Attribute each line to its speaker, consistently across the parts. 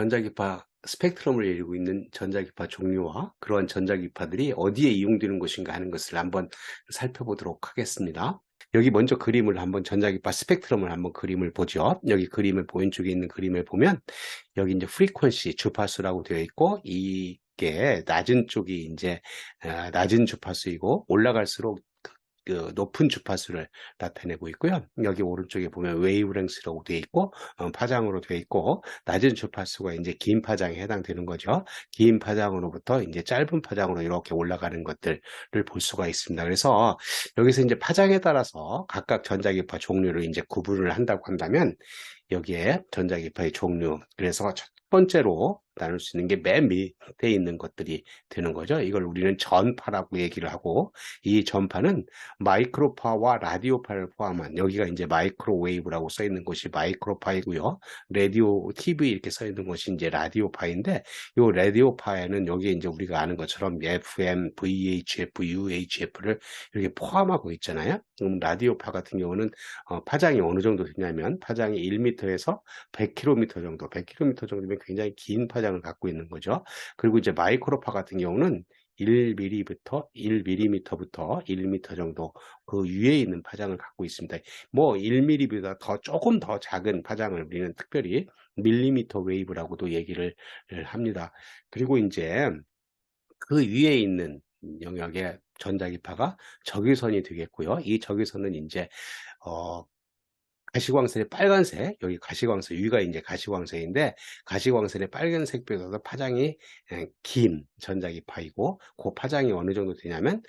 Speaker 1: 전자기파 스펙트럼을 이루고 있는 전자기파 종류와 그러한 전자기파들이 어디에 이용되는 것인가 하는 것을 한번 살펴보도록 하겠습니다. 여기 먼저 그림을 한번 전자기파 스펙트럼을 한번 그림을 보죠. 여기 그림을 왼쪽에 있는 그림을 보면 여기 이제 프리퀀시 주파수라고 되어 있고 이게 낮은 쪽이 이제 낮은 주파수이고 올라갈수록 그 높은 주파수를 나타내고 있고요. 여기 오른쪽에 보면 웨이브랭스라고 되어 있고 파장으로 되어 있고 낮은 주파수가 이제 긴 파장에 해당되는 거죠. 긴 파장으로부터 이제 짧은 파장으로 이렇게 올라가는 것들을 볼 수가 있습니다. 그래서 여기서 이제 파장에 따라서 각각 전자기파 종류를 이제 구분을 한다고 한다면 여기에 전자기파의 종류, 그래서 첫 번째로 나눌 수 있는 게 맨 밑에 있는 것들이 되는 거죠. 이걸 우리는 전파라고 얘기를 하고, 이 전파는 마이크로파와 라디오파를 포함한, 여기가 이제 마이크로웨이브라고 써 있는 것이 마이크로파이고요. 라디오 TV 이렇게 써 있는 것이 이제 라디오파인데, 이 라디오파에는 여기에 이제 우리가 아는 것처럼 FM, VHF, UHF를 이렇게 포함하고 있잖아요. 그럼 라디오파 같은 경우는 파장이 어느 정도 되냐면 파장이 1m에서 100km 정도, 100km 정도면 굉장히 긴 파장을 갖고 있는 거죠. 그리고 이제 마이크로파 같은 경우는 1mm부터 1mm부터 1m 정도 그 위에 있는 파장을 갖고 있습니다. 뭐 1mm보다 조금 더 작은 파장을 우리는 특별히 밀리미터 웨이브라고도 얘기를 합니다. 그리고 이제 그 위에 있는 영역의 전자기파가 적외선이 되겠고요. 이 적외선은 이제 가시광선의 빨간색, 여기 가시광선, 위가 이제 가시광선인데, 가시광선의 빨간색보다도 파장이 긴 전자기파이고, 그 파장이 어느 정도 되냐면,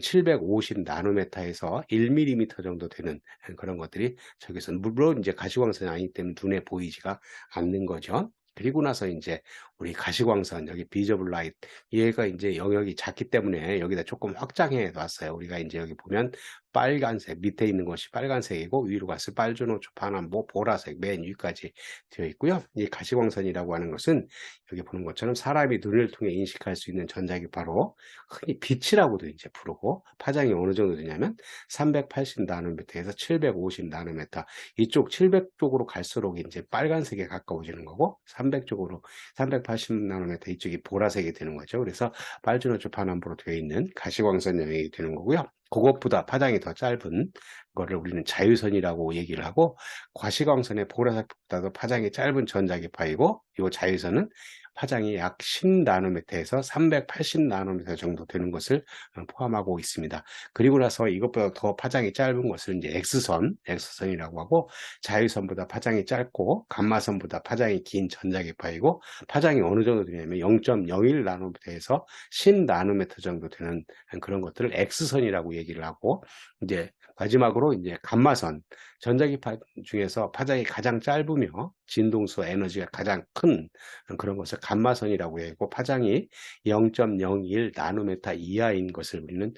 Speaker 1: 750 나노메타에서 1mm 정도 되는 그런 것들이 적외선. 물론 이제 가시광선이 아니기 때문에 눈에 보이지가 않는 거죠. 그리고 나서 이제 우리 가시광선, 여기 비저블 라이트, 얘가 이제 영역이 작기 때문에 여기다 조금 확장해 놨어요. 우리가 이제 여기 보면 빨간색, 밑에 있는 것이 빨간색이고 위로 가서 빨주노초, 파남보, 보라색 맨 위까지 되어 있고요. 이 가시광선이라고 하는 것은 여기 보는 것처럼 사람이 눈을 통해 인식할 수 있는 전자기파로 흔히 빛이라고도 이제 부르고, 파장이 어느 정도 되냐면 380 나노미터에서 750 나노미터, 이쪽 700 쪽으로 갈수록 이제 빨간색에 가까워지는 거고, 300 쪽으로 380 나노미터 이쪽이 보라색이 되는 거죠. 그래서 빨주노초, 파남보로 되어 있는 가시광선 영역이 되는 거고요. 그것보다 파장이 더 짧은 거를 우리는 자유선이라고 얘기를 하고, 과시광선의 보라색보다도 파장이 짧은 전자기파이고, 이 자유선은 파장이 약 10나노미터에서 380나노미터 정도 되는 것을 포함하고 있습니다. 그리고 나서 이것보다 더 파장이 짧은 것을 이제 X선이라고 하고, 자유선보다 파장이 짧고 감마선보다 파장이 긴 전자기파이고, 파장이 어느 정도 되냐면 0.01나노미터에서 10나노미터 정도 되는 그런 것들을 X선이라고 얘기를 하고, 이제 마지막으로 이제 감마선, 전자기파 중에서 파장이 가장 짧으며 진동수 에너지가 가장 큰 그런 것을 감마선이라고 하고, 파장이 0.01 나노미터 이하인 것을 우리는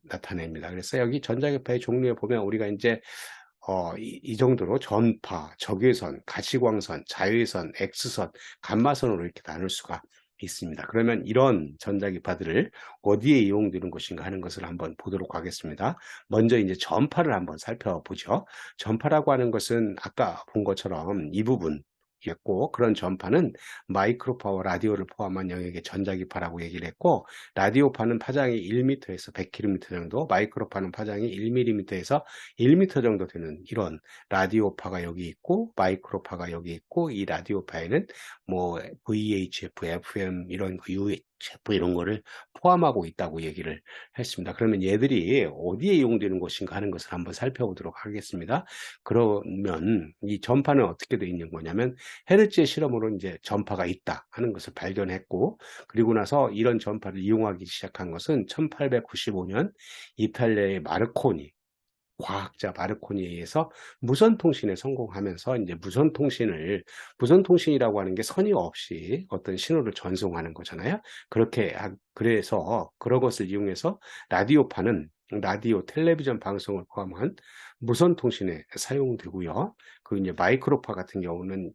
Speaker 1: 나타냅니다. 그래서 여기 전자기파의 종류에 보면 우리가 이제 이 정도로 전파, 적외선, 가시광선, 자외선, X선, 감마선으로 이렇게 나눌 수가 있습니다. 그러면 이런 전자기파들을 어디에 이용되는 것인가 하는 것을 한번 보도록 하겠습니다. 먼저 이제 전파를 한번 살펴보죠. 전파라고 하는 것은 아까 본 것처럼 이 부분, 였고, 그런 전파는 마이크로파와 라디오를 포함한 영역의 전자기파라고 얘기를 했고, 라디오파는 파장이 1m에서 100km 정도, 마이크로파는 파장이 1mm에서 1m 정도 되는 이런 라디오파가 여기 있고, 마이크로파가 여기 있고, 이 라디오파에는 뭐 VHF, FM 이런 UHF 이런 거를 포함하고 있다고 얘기를 했습니다. 그러면 얘들이 어디에 이용되는 것인가 하는 것을 한번 살펴보도록 하겠습니다. 그러면 이 전파는 어떻게 되어 있는 거냐면, 헤르츠의 실험으로 이제 전파가 있다 하는 것을 발견했고, 그리고 나서 이런 전파를 이용하기 시작한 것은 1895년 이탈리아의 마르코니, 과학자 마르코니에 의해서 무선통신에 성공하면서, 이제 무선통신이라고 하는 게 선이 없이 어떤 신호를 전송하는 거잖아요. 그래서 그런 것을 이용해서 라디오파는 라디오, 텔레비전 방송을 포함한 무선통신에 사용되고요. 그 이제 마이크로파 같은 경우는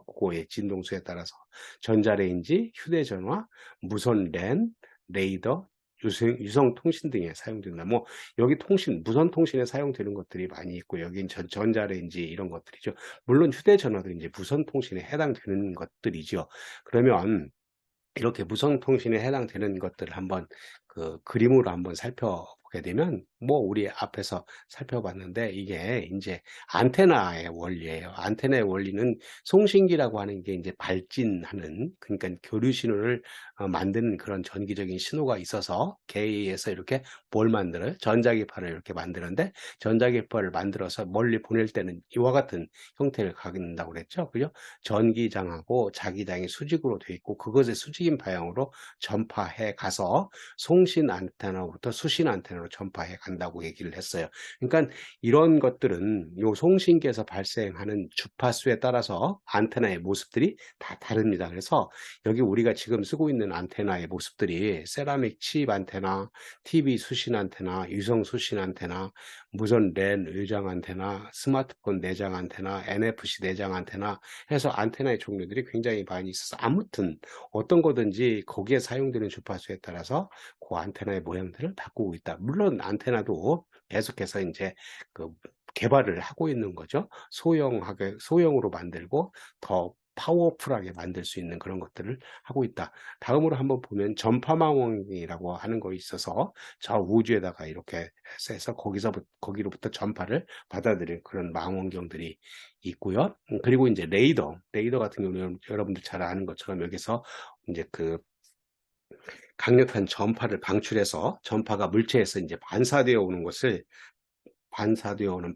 Speaker 1: 고고의 진동수에 따라서 전자레인지, 휴대전화, 무선 랜, 레이더, 유성 통신 등에 사용된다. 뭐 여기 무선 통신에 사용되는 것들이 많이 있고 여긴 전자레인지 이런 것들이죠. 물론 휴대전화도 이제 무선 통신에 해당되는 것들이죠. 그러면 이렇게 무선 통신에 해당되는 것들을 한번 그림으로 한번 살펴보게 되면 뭐 우리 앞에서 살펴봤는데 이게 이제 안테나의 원리예요. 안테나의 원리는 송신기라고 하는 게 이제 발진하는, 그러니까 교류 신호를 만드는 그런 전기적인 신호가 있어서 걔에 의해서 이렇게 뭘 만들어요? 전자기파를 이렇게 만드는데, 전자기파를 만들어서 멀리 보낼 때는 이와 같은 형태를 갖는다고 그랬죠. 그죠? 전기장하고 자기장이 수직으로 되어 있고 그것의 수직인 방향으로 전파해 가서 송신 안테나부터 수신 안테나로 전파해 간다고 얘기를 했어요. 그러니까 이런 것들은 요 송신기에서 발생하는 주파수에 따라서 안테나의 모습들이 다 다릅니다. 그래서 여기 우리가 지금 쓰고 있는 안테나의 모습들이 세라믹 칩 안테나, TV 수신 안테나, 유성 수신 안테나, 무선 랜 외장 안테나, 스마트폰 내장 안테나, NFC 내장 안테나 해서 안테나의 종류들이 굉장히 많이 있어서 아무튼 어떤 거든지 거기에 사용되는 주파수에 따라서 그 안테나의 모양들을 바꾸고 있다. 물론 안테나도 계속해서 이제 그 개발을 하고 있는 거죠. 소형으로 만들고 더 파워풀하게 만들 수 있는 그런 것들을 하고 있다. 다음으로 한번 보면 전파망원이라고 하는 거 있어서 저 우주에다가 이렇게 해서 거기로부터 전파를 받아들일 그런 망원경들이 있고요. 그리고 이제 레이더 같은 경우는 여러분들 잘 아는 것처럼 여기서 이제 강력한 전파를 방출해서 전파가 물체에서 이제 반사되어 오는 것을, 반사되어 오는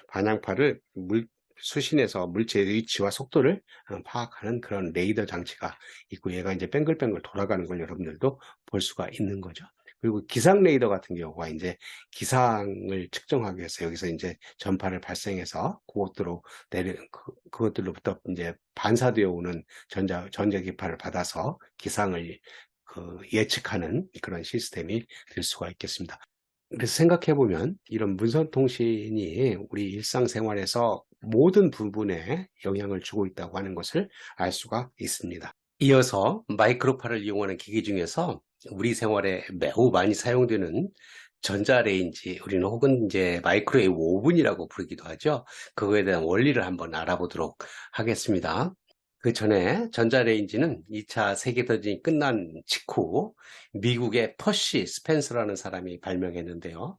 Speaker 1: 반향파를 수신해서 물체의 위치와 속도를 파악하는 그런 레이더 장치가 있고, 얘가 이제 뱅글뱅글 돌아가는 걸 여러분들도 볼 수가 있는 거죠. 그리고 기상 레이더 같은 경우가 이제 기상을 측정하기 위해서 여기서 이제 전파를 발생해서 그것들로부터 이제 반사되어 오는 전자기파를 받아서 기상을 예측하는 그런 시스템이 될 수가 있겠습니다. 그래서 생각해보면 이런 문서통신이 우리 일상생활에서 모든 부분에 영향을 주고 있다고 하는 것을 알 수가 있습니다. 이어서 마이크로파를 이용하는 기기 중에서 우리 생활에 매우 많이 사용되는 전자레인지, 우리는 혹은 이제 마이크로웨이브 오븐이라고 부르기도 하죠. 그거에 대한 원리를 한번 알아보도록 하겠습니다. 그 전에 전자레인지는 2차 세계대전이 끝난 직후 미국의 퍼시 스펜서라는 사람이 발명했는데요.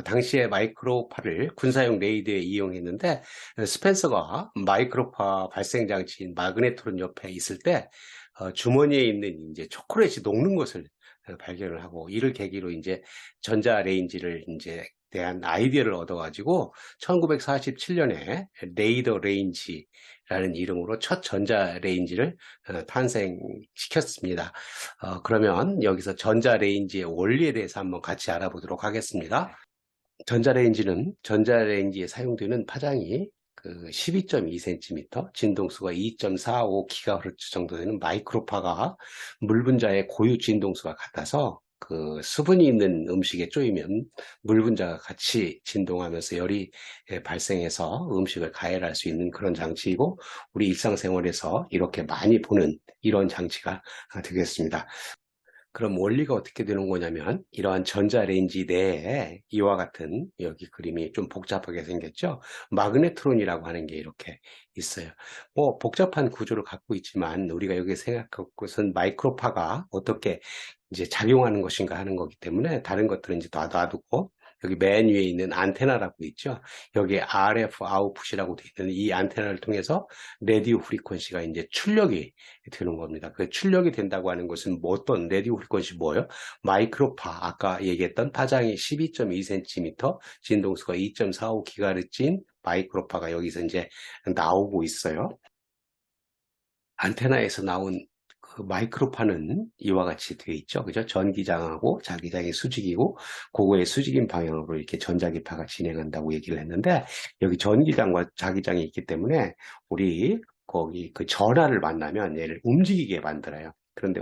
Speaker 1: 당시에 마이크로파를 군사용 레이더에 이용했는데, 스펜서가 마이크로파 발생 장치인 마그네트론 옆에 있을 때 주머니에 있는 이제 초콜릿이 녹는 것을 발견을 하고, 이를 계기로 이제 전자레인지를 이제 대한 아이디어를 얻어가지고 1947년에 레이더 레인지라는 이름으로 첫 전자레인지를 탄생시켰습니다. 그러면 여기서 전자레인지의 원리에 대해서 한번 같이 알아보도록 하겠습니다. 전자레인지에 사용되는 파장이 12.2cm, 진동수가 2.45GHz 정도 되는 마이크로파가 물 분자의 고유 진동수가 같아서 수분이 있는 음식에 쪼이면 물 분자가 같이 진동하면서 열이 발생해서 음식을 가열할 수 있는 그런 장치이고, 우리 일상생활에서 이렇게 많이 보는 이런 장치가 되겠습니다. 그럼 원리가 어떻게 되는 거냐면, 이러한 전자레인지 내에 이와 같은, 여기 그림이 좀 복잡하게 생겼죠. 마그네트론이라고 하는 게 이렇게 있어요. 뭐 복잡한 구조를 갖고 있지만 우리가 여기 생각할 것은 마이크로파가 어떻게 이제 작용하는 것인가 하는 거기 때문에 다른 것들은 이제 놔두고, 여기 맨 위에 있는 안테나라고 있죠. 여기에 RF 아웃풋이라고 되어 있는 이 안테나를 통해서 레디오 프리퀀시가 이제 출력이 되는 겁니다. 그 출력이 된다고 하는 것은 어떤 레디오 프리퀀시 뭐예요? 마이크로파, 아까 얘기했던 파장이 12.2cm, 진동수가 2.45GHz인 마이크로파가 여기서 이제 나오고 있어요. 안테나에서 나온 마이크로파는 이와 같이 되어 있죠. 그죠? 전기장하고 자기장이 수직이고, 그거의 수직인 방향으로 이렇게 전자기파가 진행한다고 얘기를 했는데, 여기 전기장과 자기장이 있기 때문에 우리 거기 전하를 만나면 얘를 움직이게 만들어요. 그런데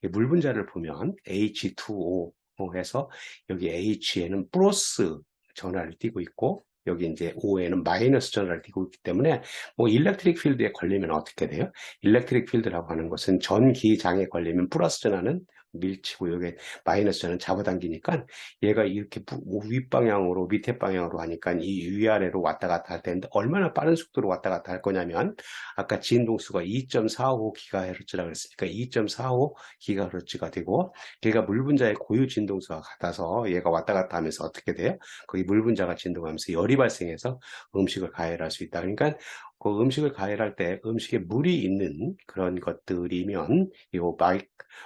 Speaker 1: 물 분자를 보면 H2O 해서 여기 H에는 플러스 전하를 띠고 있고, 여기 이제 O에는 마이너스 전하를 띠고 있기 때문에 뭐 일렉트릭 필드에 걸리면 어떻게 돼요? 일렉트릭 필드라고 하는 것은 전기장에 걸리면 플러스 전하는 밀치고 여기 마이너스 전은 잡아당기니까 얘가 이렇게 윗방향으로 밑에 방향으로 하니까 이 위아래로 왔다 갔다 할 텐데 얼마나 빠른 속도로 왔다 갔다 할 거냐면 아까 진동수가 2.45GHz라고 그랬으니까 2.45GHz가 되고 얘가 물 분자의 고유 진동수와 같아서 얘가 왔다 갔다 하면서 어떻게 돼요? 거기 물 분자가 진동하면서 열이 발생해서 음식을 가열할 수 있다. 그러니까 그 음식을 가열할 때 음식에 물이 있는 그런 것들이면 이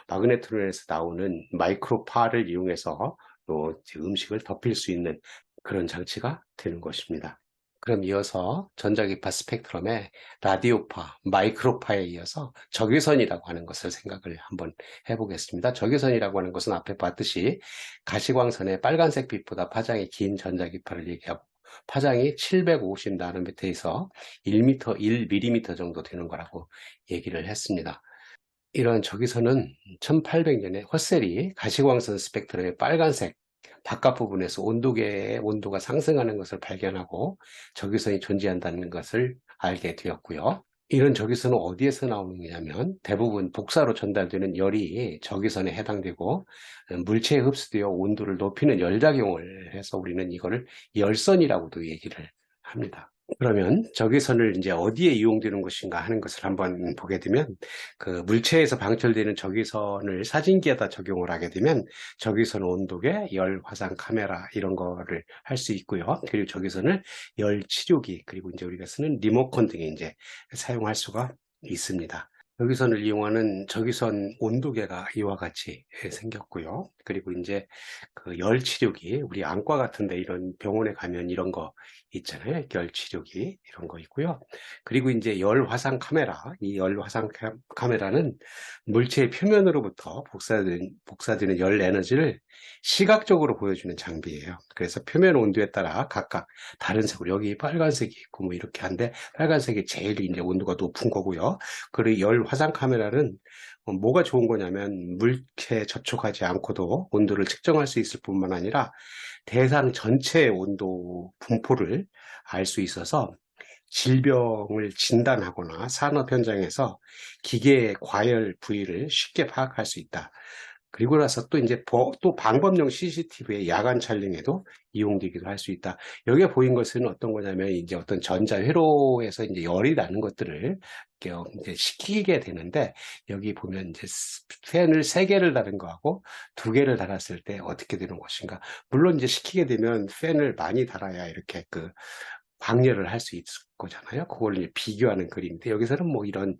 Speaker 1: 마그네트론에서 나오는 마이크로파를 이용해서 또 음식을 덮일 수 있는 그런 장치가 되는 것입니다. 그럼 이어서 전자기파 스펙트럼의 라디오파, 마이크로파에 이어서 적외선이라고 하는 것을 생각을 한번 해보겠습니다. 적외선이라고 하는 것은 앞에 봤듯이 가시광선의 빨간색 빛보다 파장이 긴 전자기파를 얘기하고 파장이 750나노미터에서 1mm 정도 되는 거라고 얘기를 했습니다. 이런 적외선은 1800년에 허셀이 가시광선 스펙트럼의 빨간색 바깥 부분에서 온도계의 온도가 상승하는 것을 발견하고 적외선이 존재한다는 것을 알게 되었고요. 이런 적외선은 어디에서 나오느냐면 대부분 복사로 전달되는 열이 적외선에 해당되고 물체에 흡수되어 온도를 높이는 열작용을 해서 우리는 이거를 열선이라고도 얘기를 합니다. 그러면 적외선을 이제 어디에 이용되는 것인가 하는 것을 한번 보게 되면 그 물체에서 방출되는 적외선을 사진기에다 적용을 하게 되면 적외선 온도계, 열 화상 카메라 이런 거를 할 수 있고요. 그리고 적외선을 열 치료기 그리고 이제 우리가 쓰는 리모컨 등에 이제 사용할 수가 있습니다. 적외선을 이용하는 적외선 온도계가 이와 같이 생겼고요. 그리고 이제 그 열 치료기, 우리 안과 같은데 이런 병원에 가면 이런 거 있잖아요. 열 치료기 이런 거 있고요. 그리고 이제 열 화상 카메라, 이 열 화상 카메라는 물체의 표면으로부터 복사되는 열 에너지를 시각적으로 보여주는 장비예요. 그래서 표면 온도에 따라 각각 다른 색으로 여기 빨간색이 있고 뭐 이렇게 한데 빨간색이 제일 이제 온도가 높은 거고요. 그리고 열 화상 카메라는 뭐가 좋은 거냐면 물체에 접촉하지 않고도 온도를 측정할 수 있을 뿐만 아니라 대상 전체의 온도 분포를 알 수 있어서 질병을 진단하거나 산업 현장에서 기계의 과열 부위를 쉽게 파악할 수 있다. 그리고 나서 또 이제 또 방법용 CCTV의 야간 촬영에도 이용되기도 할 수 있다. 여기에 보인 것은 어떤 거냐면 이제 어떤 전자회로에서 이제 열이 나는 것들을 이제 식히게 되는데 여기 보면 이제 팬을 3개를 달은 거하고 2개를 달았을 때 어떻게 되는 것인가. 물론 이제 식히게 되면 팬을 많이 달아야 이렇게 그 광열을 할 수 있을 거잖아요. 그걸 이제 비교하는 그림인데 여기서는 뭐 이런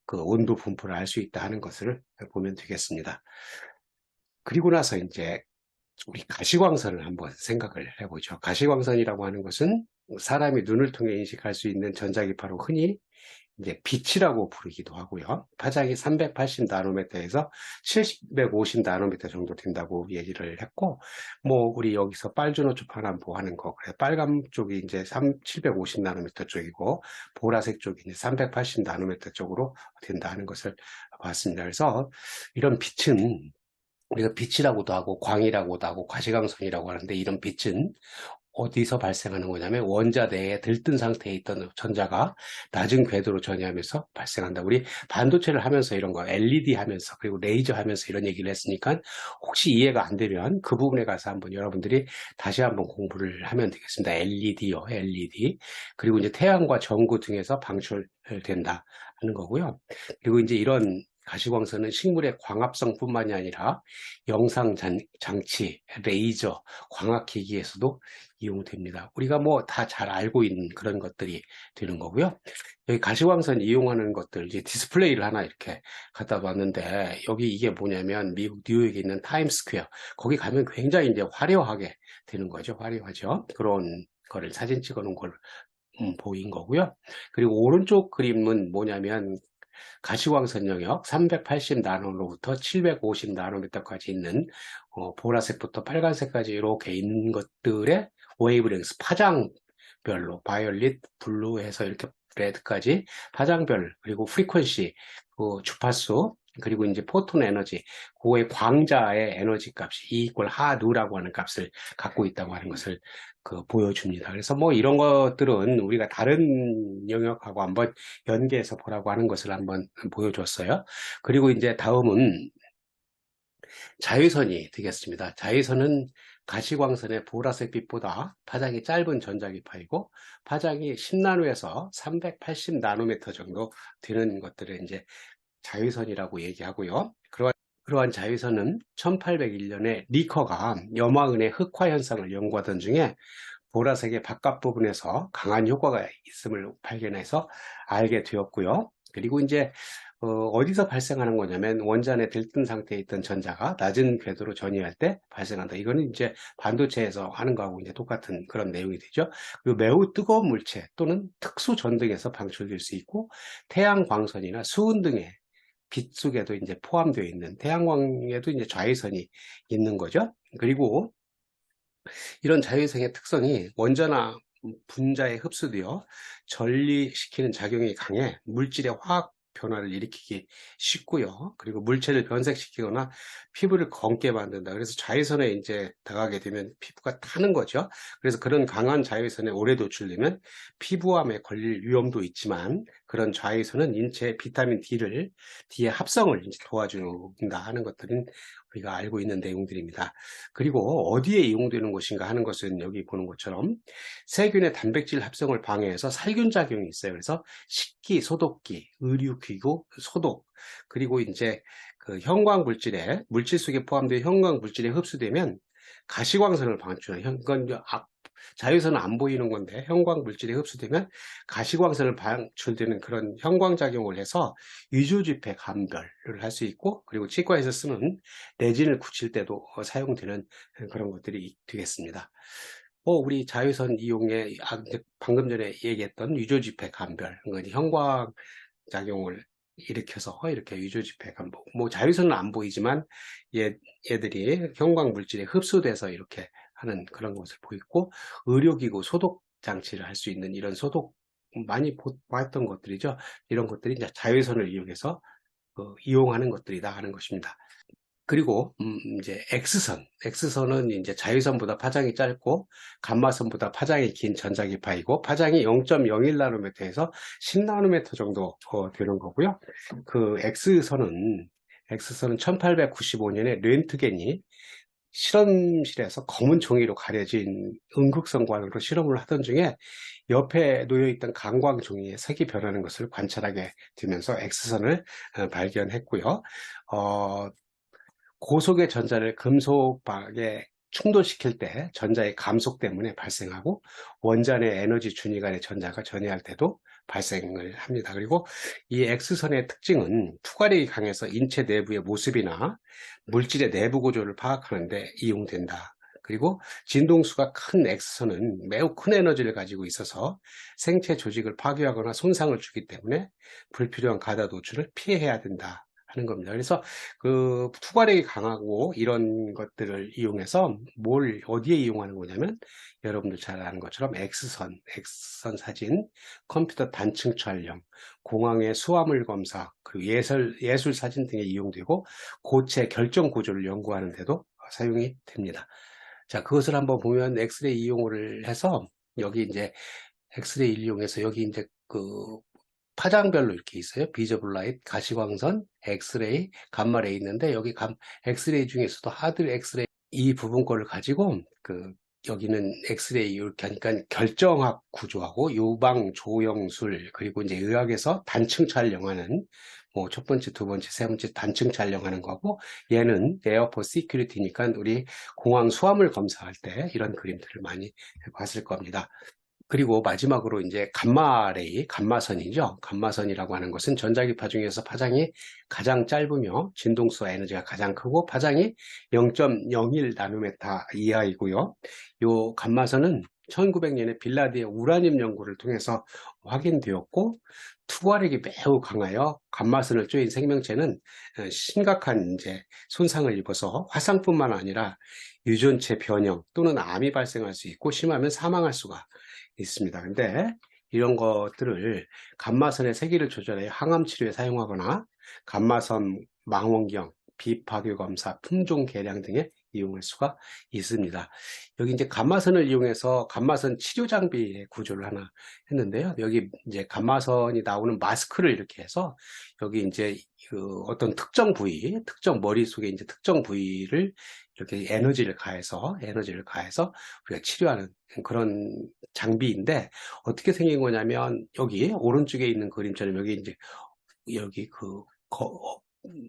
Speaker 1: 그 온도 분포를 알 수 있다 하는 것을 보면 되겠습니다. 그리고 나서 이제 우리 가시광선을 한번 생각을 해보죠. 가시광선이라고 하는 것은 사람이 눈을 통해 인식할 수 있는 전자기파로 흔히 이제 빛이라고 부르기도 하고요. 파장이 380나노미터에서 750나노미터 정도 된다고 얘기를 했고, 뭐 우리 여기서 빨주노초 파남보 하는 거, 그래 빨간 쪽이 이제 750나노미터 쪽이고 보라색 쪽이 이제 380나노미터 쪽으로 된다 하는 것을 봤습니다. 그래서 이런 빛은 우리가 빛이라고도 하고 광이라고도 하고 가시광선이라고 하는데 이런 빛은 어디서 발생하는 거냐면 원자 내에 들뜬 상태에 있던 전자가 낮은 궤도로 전이하면서 발생한다. 우리 반도체를 하면서 이런 거 LED 하면서 그리고 레이저 하면서 이런 얘기를 했으니까 혹시 이해가 안 되면 그 부분에 가서 한번 여러분들이 다시 한번 공부를 하면 되겠습니다. LED요, LED. 그리고 이제 태양과 전구 등에서 방출된다 하는 거고요. 그리고 이제 이런 가시광선은 식물의 광합성뿐만이 아니라 영상 장치, 레이저, 광학기기에서도 이용됩니다. 우리가 뭐 다 잘 알고 있는 그런 것들이 되는 거고요. 여기 가시광선 이용하는 것들 이제 디스플레이를 하나 이렇게 갖다 놨는데 여기 이게 뭐냐면 미국 뉴욕에 있는 타임스퀘어 거기 가면 굉장히 이제 화려하게 되는 거죠. 화려하죠. 그런 거를 사진 찍어 놓은 걸 보인 거고요. 그리고 오른쪽 그림은 뭐냐면 가시광선 영역 380나노로부터 750나노미터까지 있는 보라색부터 빨간색까지 이렇게 있는 것들의 웨이브랭스 파장별로 바이올릿, 블루 해서 이렇게 레드까지 파장별 그리고 프리퀀시, 그 주파수 그리고 이제 포톤 에너지, 그거의 광자의 에너지 값이 E 이퀄 하누라고 하는 값을 갖고 있다고 하는 것을 보여줍니다. 그래서 뭐 이런 것들은 우리가 다른 영역하고 한번 연계해서 보라고 하는 것을 한번 보여줬어요. 그리고 이제 다음은 자외선이 되겠습니다. 자외선은 가시광선의 보라색 빛보다 파장이 짧은 전자기파이고 파장이 10나노에서 380나노미터 정도 되는 것들을 이제 자외선이라고 얘기하고요. 그러한 자외선은 1801년에 리커가 염화은의 흑화 현상을 연구하던 중에 보라색의 바깥 부분에서 강한 효과가 있음을 발견해서 알게 되었고요. 그리고 이제 어디서 발생하는 거냐면 원자 내 들뜬 상태에 있던 전자가 낮은 궤도로 전이할 때 발생한다. 이거는 이제 반도체에서 하는 거하고 이제 똑같은 그런 내용이 되죠. 그리고 매우 뜨거운 물체 또는 특수 전등에서 방출될 수 있고 태양 광선이나 수은 등의 빛 속에도 이제 포함되어 있는 태양광에도 이제 자외선이 있는 거죠. 그리고 이런 자외선의 특성이 원자나 분자에 흡수되어 전리시키는 작용이 강해 물질의 화학 변화를 일으키기 쉽고요. 그리고 물체를 변색시키거나 피부를 검게 만든다. 그래서 자외선에 이제 당하게 되면 피부가 타는 거죠. 그래서 그런 강한 자외선에 오래 노출되면 피부암에 걸릴 위험도 있지만 그런 자외선은 인체의 비타민 D의 합성을 이제 도와준다 하는 것들은 우리가 알고 있는 내용들입니다. 그리고 어디에 이용되는 것인가 하는 것은 여기 보는 것처럼 세균의 단백질 합성을 방해해서 살균 작용이 있어요. 그래서 식기, 소독기, 의류기구, 소독, 그리고 이제 그 형광 물질에 물질 속에 포함된 형광 물질에 흡수되면 가시광선을 방출해요. 이건 자외선은 안 보이는 건데 형광 물질에 흡수되면 가시광선을 방출되는 그런 형광작용을 해서 위조지폐 감별을 할 수 있고 그리고 치과에서 쓰는 레진을 굳힐 때도 사용되는 그런 것들이 되겠습니다. 우리 자외선 이용에 방금 전에 얘기했던 위조지폐 감별, 형광작용을 일으켜서 이렇게 위조지폐 감별, 자외선은 안 보이지만 얘들이 형광 물질에 흡수돼서 이렇게 하는 그런 것을 보이고 의료기구 소독 장치를 할 수 있는 이런 소독 많이 봤던 것들이죠. 이런 것들이 이제 자외선을 이용해서 이용하는 것들이다 하는 것입니다. 그리고 이제 X선은 이제 자외선보다 파장이 짧고 감마선보다 파장이 긴 전자기파이고 파장이 0.01나노미터에서 10나노미터 정도 되는 거고요. 그 X선은 1895년에 렌트겐이 실험실에서 검은 종이로 가려진 음극성광으로 실험을 하던 중에 옆에 놓여있던 강광 종이에 색이 변하는 것을 관찰하게 되면서 X선을 발견했고요. 고속의 전자를 금속박에 충돌시킬 때 전자의 감속 때문에 발생하고 원자 내 에너지 준위 간의 전자가 전이할 때도 발생을 합니다. 그리고 이 X선의 특징은 투과력이 강해서 인체 내부의 모습이나 물질의 내부 구조를 파악하는 데 이용된다. 그리고 진동수가 큰 X선은 매우 큰 에너지를 가지고 있어서 생체 조직을 파괴하거나 손상을 주기 때문에 불필요한 가다 노출을 피해야 된다 하는 겁니다. 그래서 그 투과력이 강하고 이런 것들을 이용해서 어디에 이용하는 거냐면 여러분들 잘 아는 것처럼 X선 사진, 컴퓨터 단층 촬영, 공항의 수화물 검사, 그리고 예술 사진 등에 이용되고 고체 결정 구조를 연구하는 데도 사용이 됩니다. 자, 그것을 한번 보면 엑스레이 이용을 해서 여기 이제 엑스레이를 이용해서 여기 이제 그 파장별로 이렇게 있어요. 비저블 라이트, 가시광선, 엑스레이, 감마레이 있는데 여기 엑스레이 중에서도 하드 엑스레이 이 부분 거를 가지고 여기는 엑스레이 이렇게 하니까 결정학 구조하고 유방 조형술 그리고 이제 의학에서 단층 촬영하는 첫 번째, 두 번째, 세 번째 단층 촬영하는 거고 얘는 에어포트 시큐리티니까 우리 공항 수화물 검사할 때 이런 그림들을 많이 봤을 겁니다. 그리고 마지막으로 이제 감마선이죠. 감마선이라고 하는 것은 전자기파 중에서 파장이 가장 짧으며 진동수와 에너지가 가장 크고 파장이 0.01나노미터 이하이고요. 이 감마선은 1900년에 빌라디의 우라늄 연구를 통해서 확인되었고 투과력이 매우 강하여 감마선을 쪼인 생명체는 심각한 이제 손상을 입어서 화상뿐만 아니라 유전체 변형 또는 암이 발생할 수 있고 심하면 사망할 수가 있습니다. 근데 이런 것들을 감마선의 세기를 조절해 항암 치료에 사용하거나 감마선 망원경, 비파괴 검사, 품종 개량 등에 이용할 수가 있습니다. 여기 이제 감마선을 이용해서 감마선 치료 장비의 구조를 하나 했는데요. 여기 이제 감마선이 나오는 마스크를 이렇게 해서 여기 이제 그 어떤 특정 부위, 특정 머릿속에 이제 특정 부위를 이렇게 에너지를 가해서 우리가 치료하는 그런 장비인데, 어떻게 생긴 거냐면 여기 오른쪽에 있는 그림처럼 여기 이제 여기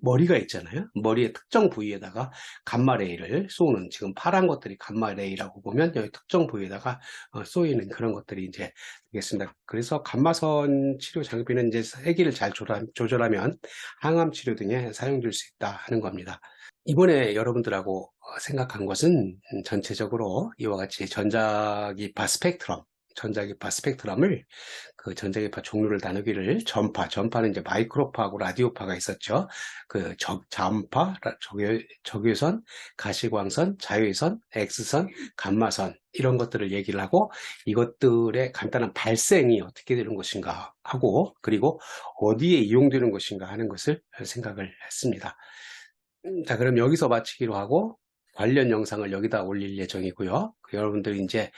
Speaker 1: 머리가 있잖아요. 머리의 특정 부위에다가 감마레이를 쏘는, 지금 파란 것들이 감마레이라고 보면 여기 특정 부위에다가 쏘이는 그런 것들이 이제 되겠습니다. 그래서 감마선 치료 장비는 이제 세기를 잘 조절하면 항암 치료 등에 사용될 수 있다 하는 겁니다. 이번에 여러분들하고 생각한 것은 전체적으로 이와 같이 전자기파 스펙트럼을 그 전자기파 종류를 나누기를 전파는 이제 마이크로파하고 라디오파가 있었죠. 그 자음파, 적외선, 가시광선, 자외선, X선, 감마선 이런 것들을 얘기를 하고, 이것들의 간단한 발생이 어떻게 되는 것인가 하고, 그리고 어디에 이용되는 것인가 하는 것을 생각을 했습니다. 자, 그럼 여기서 마치기로 하고 관련 영상을 여기다 올릴 예정이고요. 여러분들이 이제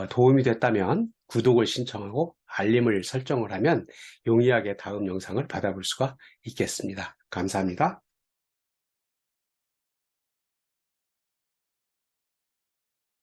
Speaker 1: 도움이 됐다면 구독을 신청하고 알림을 설정을 하면 용이하게 다음 영상을 받아볼 수가 있겠습니다. 감사합니다.